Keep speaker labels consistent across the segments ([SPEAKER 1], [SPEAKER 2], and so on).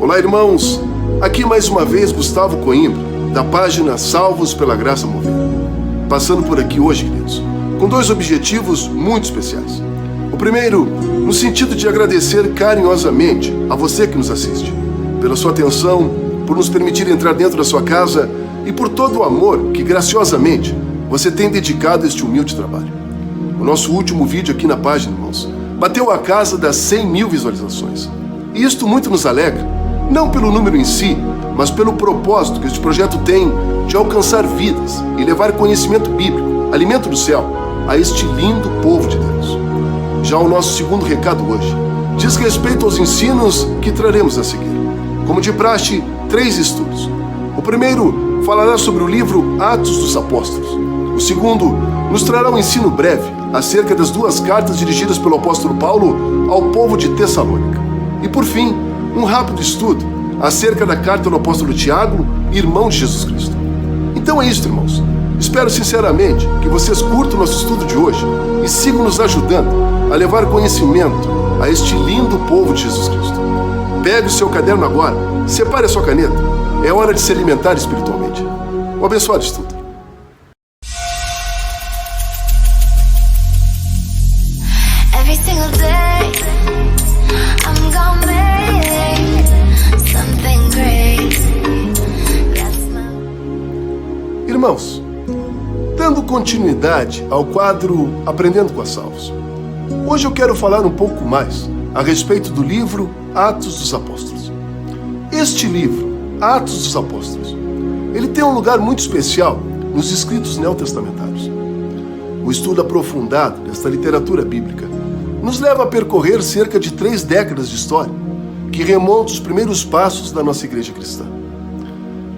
[SPEAKER 1] Olá, irmãos! Aqui mais uma vez Gustavo Coimbra, da página Salvos pela Graça Movida. Passando por aqui hoje, queridos, com dois objetivos muito especiais. O primeiro, no sentido de agradecer carinhosamente a você que nos assiste, pela sua atenção, por nos permitir entrar dentro da sua casa e por todo o amor que graciosamente você tem dedicado a este humilde trabalho. O nosso último vídeo aqui na página, irmãos, bateu a casa das 100 mil visualizações. E isto muito nos alegra, não pelo número em si, mas pelo propósito que este projeto tem de alcançar vidas e levar conhecimento bíblico, alimento do céu, a este lindo povo de Deus. Já o nosso segundo recado hoje diz respeito aos ensinos que traremos a seguir. Como de praxe, 3 estudos. O primeiro falará sobre o livro Atos dos Apóstolos. O segundo nos trará um ensino breve acerca das 2 cartas dirigidas pelo apóstolo Paulo ao povo de Tessalônica. E por fim, um rápido estudo acerca da carta do apóstolo Tiago, irmão de Jesus Cristo. Então é isso, irmãos. Espero sinceramente que vocês curtam o nosso estudo de hoje e sigam nos ajudando a levar conhecimento a este lindo povo de Jesus Cristo. Pegue o seu caderno agora, separe a sua caneta. É hora de se alimentar espiritualmente. Um abençoado estudo.
[SPEAKER 2] Every single day, I'm gonna make something great. That's my...
[SPEAKER 1] Irmãos, dando continuidade ao quadro Aprendendo com a Salvos, hoje eu quero falar um pouco mais a respeito do livro Atos dos Apóstolos. Este livro, Atos dos Apóstolos, ele tem um lugar muito especial nos escritos neotestamentários. O estudo aprofundado desta literatura bíblica nos leva a percorrer cerca de 3 décadas de história que remontam os primeiros passos da nossa igreja cristã.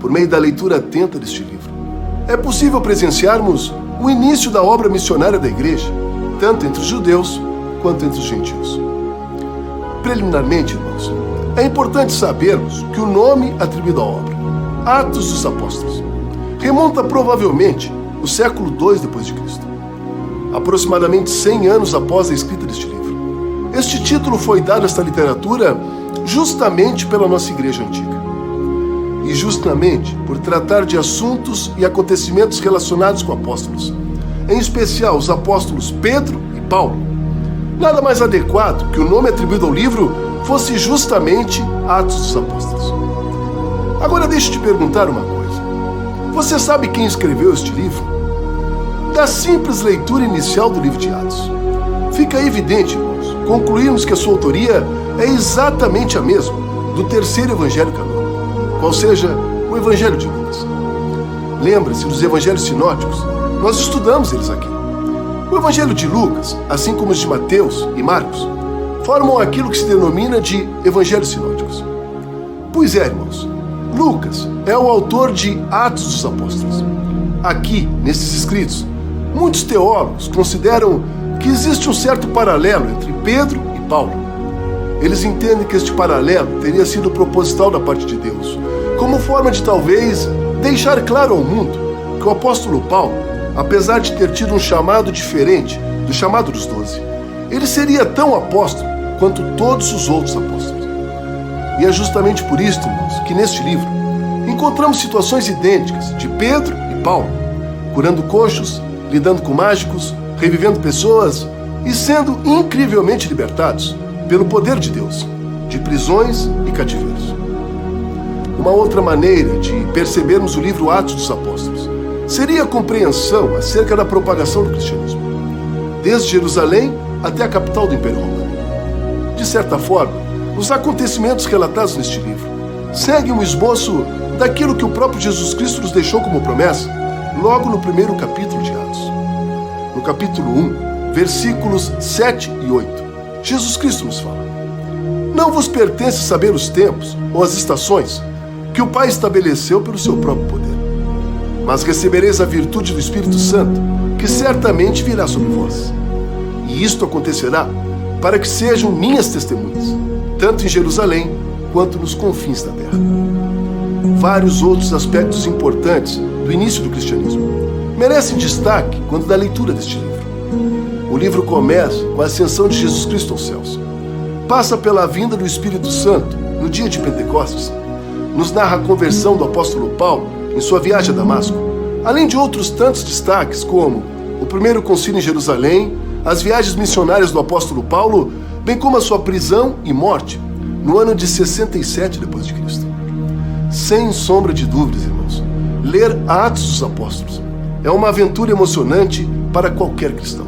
[SPEAKER 1] Por meio da leitura atenta deste livro, é possível presenciarmos o início da obra missionária da igreja, tanto entre os judeus quanto entre os gentios. Preliminarmente, irmãos, é importante sabermos que o nome atribuído à obra, Atos dos Apóstolos, remonta provavelmente ao século II d.C., aproximadamente 100 anos após a escrita deste livro. Este título foi dado a esta literatura justamente pela nossa igreja antiga. E justamente por tratar de assuntos e acontecimentos relacionados com apóstolos, em especial os apóstolos Pedro e Paulo, nada mais adequado que o nome atribuído ao livro fosse justamente Atos dos Apóstolos. Agora deixa eu te perguntar uma coisa. Você sabe quem escreveu este livro? Da simples leitura inicial do livro de Atos, fica evidente, irmãos, concluirmos que a sua autoria é exatamente a mesma do terceiro evangelho canônico, qual seja o Evangelho de Lucas. Lembra-se dos evangelhos sinóticos? Nós estudamos eles aqui. O Evangelho de Lucas, assim como os de Mateus e Marcos, formam aquilo que se denomina de evangelhos sinóticos. Pois é, irmãos, Lucas é o autor de Atos dos Apóstolos. Aqui, nesses escritos, muitos teólogos consideram que existe um certo paralelo entre Pedro e Paulo. Eles entendem que este paralelo teria sido proposital da parte de Deus, como forma de talvez deixar claro ao mundo que o apóstolo Paulo, apesar de ter tido um chamado diferente do chamado dos 12, ele seria tão apóstolo quanto todos os outros apóstolos. E é justamente por isso, irmãos, que neste livro encontramos situações idênticas de Pedro e Paulo, curando coxos, lidando com mágicos, revivendo pessoas e sendo incrivelmente libertados pelo poder de Deus, de prisões e cativeiros. Uma outra maneira de percebermos o livro Atos dos Apóstolos seria a compreensão acerca da propagação do cristianismo, desde Jerusalém até a capital do Império Romano. De certa forma, os acontecimentos relatados neste livro seguem um esboço daquilo que o próprio Jesus Cristo nos deixou como promessa logo no primeiro capítulo de Atos. No capítulo 1, versículos 7 e 8, Jesus Cristo nos fala: Não vos pertence saber os tempos ou as estações que o Pai estabeleceu pelo seu próprio poder, mas recebereis a virtude do Espírito Santo, que certamente virá sobre vós. E isto acontecerá para que sejam minhas testemunhas, tanto em Jerusalém quanto nos confins da terra. Vários outros aspectos importantes do início do cristianismo merecem destaque quando da leitura deste livro. O livro começa com a ascensão de Jesus Cristo aos céus. Passa pela vinda do Espírito Santo no dia de Pentecostes, nos narra a conversão do apóstolo Paulo em sua viagem a Damasco, além de outros tantos destaques como o primeiro concílio em Jerusalém, as viagens missionárias do apóstolo Paulo, bem como a sua prisão e morte no ano de 67 d.C. Sem sombra de dúvidas, irmãos, ler Atos dos Apóstolos é uma aventura emocionante para qualquer cristão.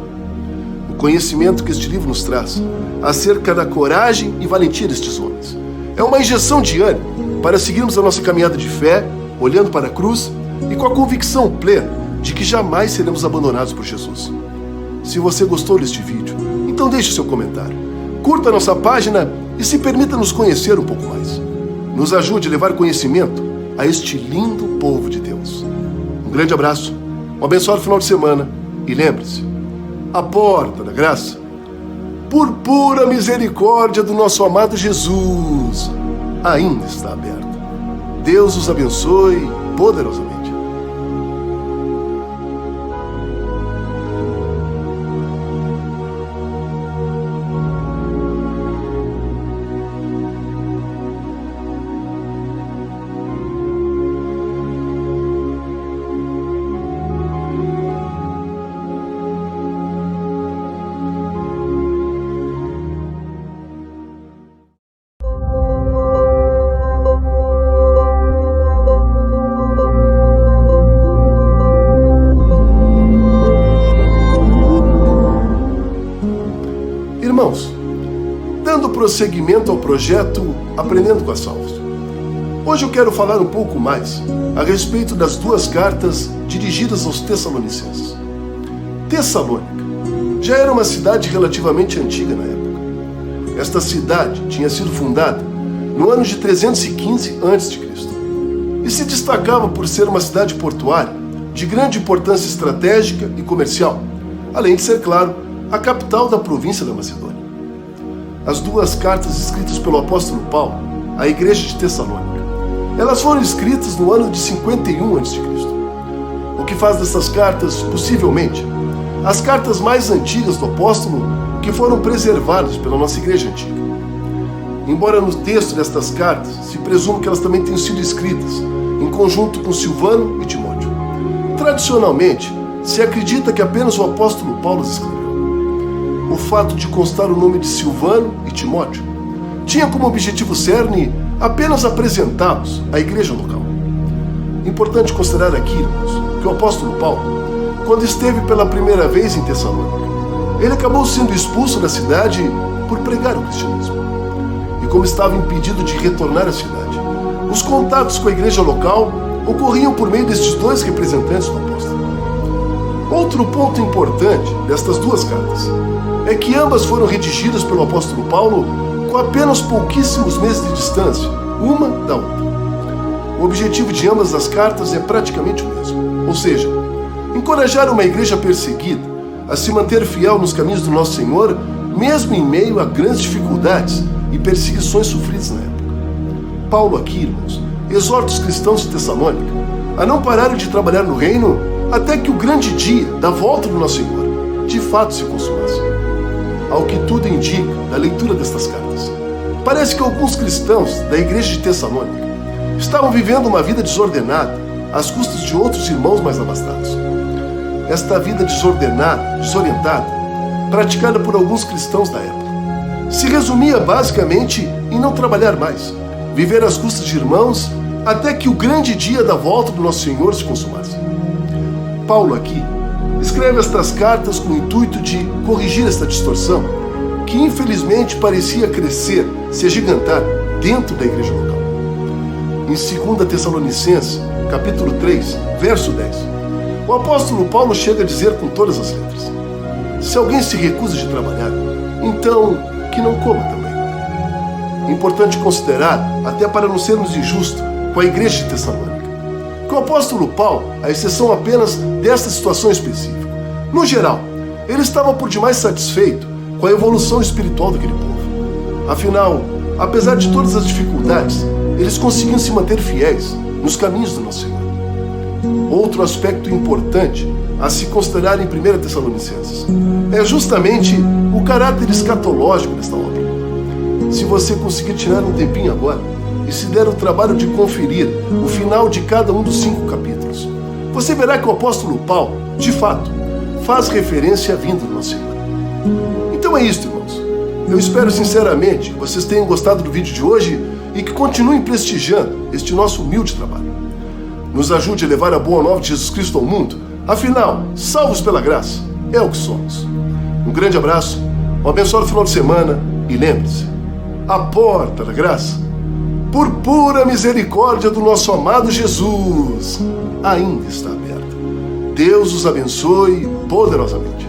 [SPEAKER 1] O conhecimento que este livro nos traz acerca da coragem e valentia destes homens é uma injeção de ânimo para seguirmos a nossa caminhada de fé, olhando para a cruz e com a convicção plena de que jamais seremos abandonados por Jesus. Se você gostou deste vídeo, então deixe seu comentário, curta a nossa página e se permita nos conhecer um pouco mais. Nos ajude a levar conhecimento a este lindo povo de Deus. Um grande abraço, um abençoado final de semana e lembre-se, a porta da graça, por pura misericórdia do nosso amado Jesus, ainda está aberta. Deus os abençoe poderosamente. Irmãos, dando prosseguimento ao projeto Aprendendo com a Salvos, hoje eu quero falar um pouco mais a respeito das duas cartas dirigidas aos Tessalonicenses. Tessalônica já era uma cidade relativamente antiga na época. Esta cidade tinha sido fundada no ano de 315 a.C. e se destacava por ser uma cidade portuária de grande importância estratégica e comercial, além de ser, claro, a capital da província da Macedônia. As duas cartas escritas pelo apóstolo Paulo à igreja de Tessalônica, elas foram escritas no ano de 51 a.C., o que faz dessas cartas, possivelmente, as cartas mais antigas do apóstolo que foram preservadas pela nossa igreja antiga. Embora no texto destas cartas se presuma que elas também tenham sido escritas em conjunto com Silvano e Timóteo, tradicionalmente se acredita que apenas o apóstolo Paulo as escreveu. O fato de constar o nome de Silvano e Timóteo tinha como objetivo cerne apenas apresentá-los à igreja local. Importante considerar aqui, irmãos, que o apóstolo Paulo, quando esteve pela primeira vez em Tessalônica, ele acabou sendo expulso da cidade por pregar o cristianismo. E como estava impedido de retornar à cidade, os contatos com a igreja local ocorriam por meio destes dois representantes do apóstolo. Outro ponto importante destas duas cartas é que ambas foram redigidas pelo apóstolo Paulo com apenas pouquíssimos meses de distância, uma da outra. O objetivo de ambas as cartas é praticamente o mesmo, ou seja, encorajar uma igreja perseguida a se manter fiel nos caminhos do nosso Senhor, mesmo em meio a grandes dificuldades e perseguições sofridas na época. Paulo aqui, irmãos, exorta os cristãos de Tessalônica a não pararem de trabalhar no reino até que o grande dia da volta do nosso Senhor de fato se consumasse. Ao que tudo indica da leitura destas cartas, parece que alguns cristãos da igreja de Tessalônica estavam vivendo uma vida desordenada às custas de outros irmãos mais abastados. Esta vida desordenada, desorientada, praticada por alguns cristãos da época, se resumia basicamente em não trabalhar mais, viver às custas de irmãos até que o grande dia da volta do nosso Senhor se consumasse. Paulo aqui escreve estas cartas com o intuito de corrigir esta distorção que infelizmente parecia crescer, se agigantar dentro da igreja local. Em 2 Tessalonicenses, capítulo 3, verso 10, o apóstolo Paulo chega a dizer com todas as letras: se alguém se recusa de trabalhar, então que não coma também. Importante considerar, até para não sermos injustos com a igreja de Tessalônica, que o apóstolo Paulo, à exceção apenas desta situação específica, no geral, ele estava por demais satisfeito com a evolução espiritual daquele povo. Afinal, apesar de todas as dificuldades, eles conseguiam se manter fiéis nos caminhos do nosso Senhor. Outro aspecto importante a se considerar em 1 Tessalonicenses é justamente o caráter escatológico desta obra. se você conseguir tirar um tempinho agora e se der o trabalho de conferir o final de cada um dos 5 capítulos. Você verá que o apóstolo Paulo, de fato, faz referência à vinda do nosso Senhor. Então é isto, irmãos. Eu espero sinceramente que vocês tenham gostado do vídeo de hoje e que continuem prestigiando este nosso humilde trabalho. Nos ajude a levar a boa nova de Jesus Cristo ao mundo. Afinal, salvos pela graça, é o que somos. Um grande abraço, um abençoado final de semana e lembre-se, a porta da graça, por pura misericórdia do nosso amado Jesus, ainda está aberta. Deus os abençoe poderosamente.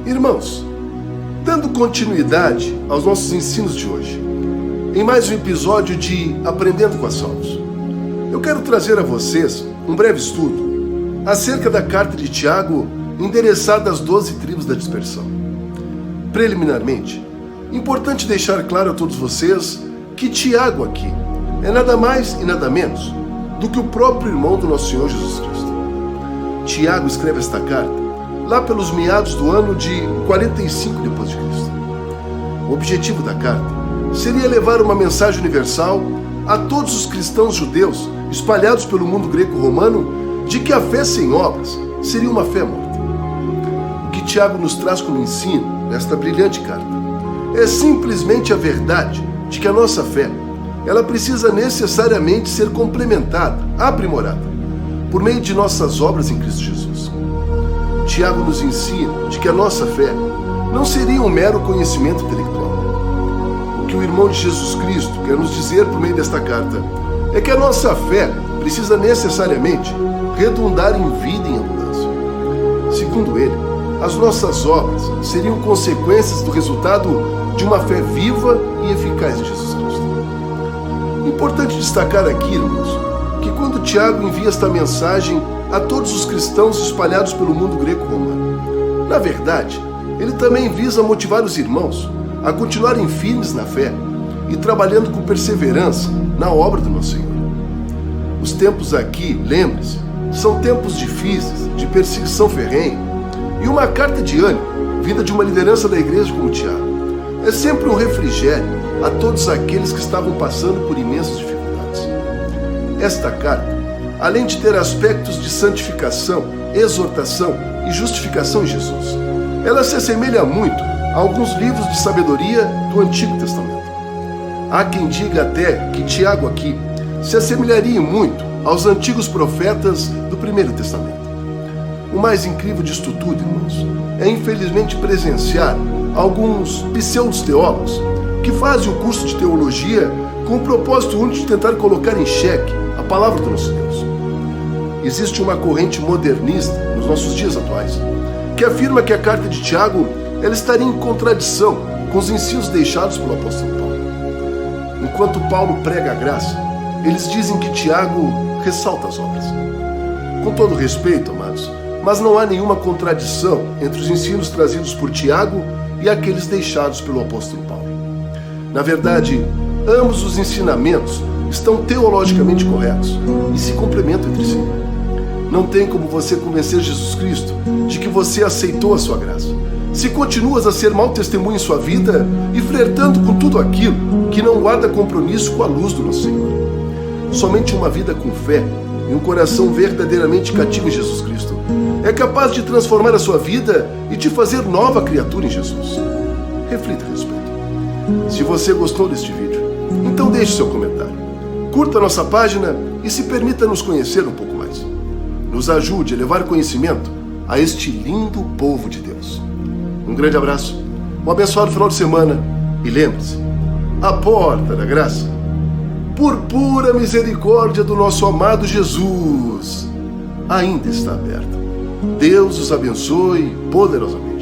[SPEAKER 1] Irmãos, dando continuidade aos nossos ensinos de hoje, em mais um episódio de Aprendendo com a Salvos, eu quero trazer a vocês um breve estudo acerca da carta de Tiago endereçada às 12 tribos da dispersão. Preliminarmente, importante deixar claro a todos vocês que Tiago aqui é nada mais e nada menos do que o próprio irmão do nosso Senhor Jesus Cristo. Tiago escreve esta carta lá pelos meados do ano de 45 depois de Cristo. O objetivo da carta seria levar uma mensagem universal a todos os cristãos judeus espalhados pelo mundo greco-romano de que a fé sem obras seria uma fé morta. O que Tiago nos traz como ensino nesta brilhante carta é simplesmente a verdade de que a nossa fé, ela precisa necessariamente ser complementada, aprimorada, por meio de nossas obras em Cristo Jesus. Tiago nos ensina de que a nossa fé não seria um mero conhecimento intelectual. O que o irmão de Jesus Cristo quer nos dizer por meio desta carta é que a nossa fé precisa necessariamente redundar em vida e em abundância. Segundo ele, as nossas obras seriam consequências do resultado de uma fé viva e eficaz em Jesus Cristo. Importante destacar aqui, irmãos, que quando Tiago envia esta mensagem a todos os cristãos espalhados pelo mundo greco-romano, na verdade, ele também visa motivar os irmãos a continuarem firmes na fé e trabalhando com perseverança na obra do nosso Senhor. Os tempos aqui, lembre-se, são tempos difíceis, de perseguição ferrenha, e uma carta de ânimo, vinda de uma liderança da igreja como Tiago, é sempre um refrigério a todos aqueles que estavam passando por imensas dificuldades. Esta carta, além de ter aspectos de santificação, exortação e justificação em Jesus, ela se assemelha muito a alguns livros de sabedoria do Antigo Testamento. Há quem diga até que Tiago aqui se assemelharia muito aos antigos profetas do Primeiro Testamento. O mais incrível disto tudo, irmãos, é infelizmente presenciar alguns pseudo-teólogos que fazem o curso de teologia com o propósito único de tentar colocar em xeque a palavra do nosso Deus. Existe uma corrente modernista nos nossos dias atuais que afirma que a carta de Tiago ela estaria em contradição com os ensinos deixados pelo apóstolo Paulo. Enquanto Paulo prega a graça, eles dizem que Tiago ressalta as obras. Com todo respeito, amados, mas não há nenhuma contradição entre os ensinos trazidos por Tiago e aqueles deixados pelo apóstolo Paulo. Na verdade, ambos os ensinamentos estão teologicamente corretos e se complementam entre si. Não tem como você convencer Jesus Cristo de que você aceitou a sua graça, se continuas a ser mau testemunho em sua vida e flertando com tudo aquilo que não guarda compromisso com a luz do nosso Senhor. Somente uma vida com fé e um coração verdadeiramente cativo em Jesus Cristo é capaz de transformar a sua vida e te fazer nova criatura em Jesus. Reflita a respeito. Se você gostou deste vídeo, então deixe seu comentário, curta a nossa página e se permita nos conhecer um pouco mais. Nos ajude a levar conhecimento a este lindo povo de Deus. Um grande abraço, um abençoado final de semana e lembre-se, A porta da graça, por pura misericórdia do nosso amado Jesus, ainda está aberta. Deus os abençoe poderosamente.